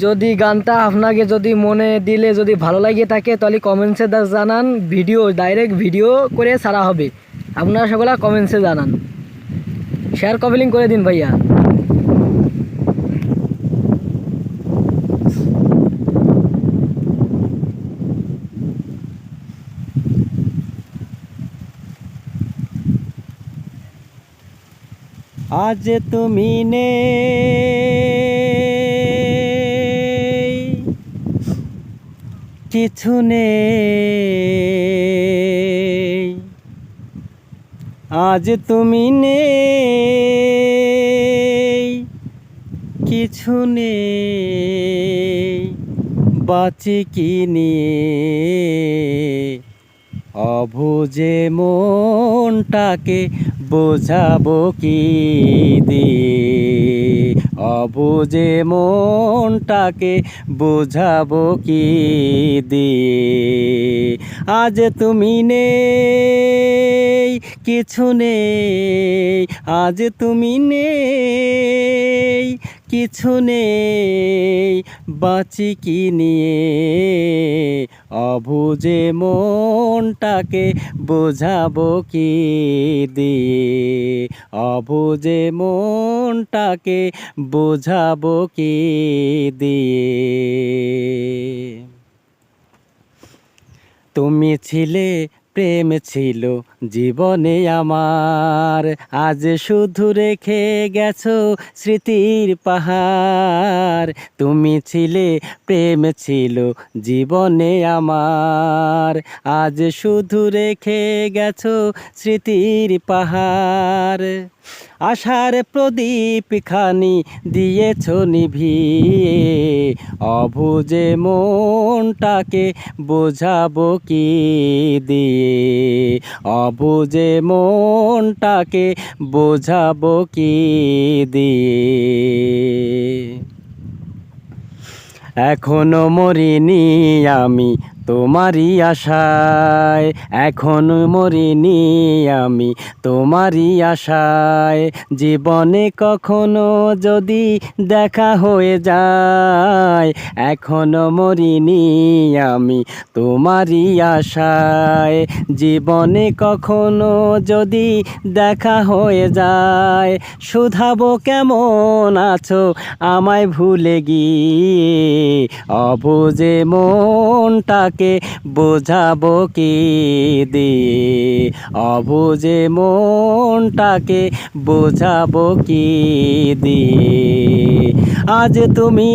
যদি গানটা আপনাকে যদি মনে দিলে যদি ভালো লাগে থাকে তাহলে কমেন্টসে জানান, ডাইরেক্ট ভিডিও করে ছাড়া হবে। আপনারা সকলে কমেন্টসে জানান, শেয়ার কমেন্ট করে দিন ভাইয়া। আজ তুমি নেই, কিছু নেই। আজ তুমি নেই, কিছু নেই। বাঁচি কি নিয়ে, অবুঝে মনটাকে বোঝাবো কি দিয়ে, অবুঝে মনটাকে বোঝাবো কি দিয়ে। আজ তুমি নেই, কিছু নেই। আজ তুমি নেই, কিছু নেই। বাঁচি কি নিয়ে, অবুঝে মনটাকে বোঝাবো কি দিয়ে, অবুঝে মনটাকে বোঝাবো কি দিয়ে। তুমি ছিলে, প্রেম ছিল জীবনে আমার, আজ শুধু রেখে গেছো স্মৃতির পাহাড়। তুমি ছিলে, প্রেম ছিল জীবনে আমার, আজ শুধু রেখে গেছো স্মৃতির পাহাড়। আশার প্রদীপ খানি দিয়েছ নিভিয়ে, অবুঝে মনটাকে বোঝাবো কি দিয়ে, অবুঝে মনটাকে বোঝাবো কি দিয়ে। এখনো মরিনি আমি তোমারই আশায়, এখনো মরিনি আমি তোমারই আশায়। জীবনে কখনো যদি দেখা হয়ে যায়, এখনো মরিনি আমি তোমারই আশায়। জীবনে কখনো যদি দেখা হয়ে যায়, শুধাবো কেমন আছো আমায় ভুলে গিয়ে, অবুঝে মনটাকে বোঝাবো কি দিয়ে, অবুঝে মনটাকে বোঝাবো কি দিয়ে। আজ তুমি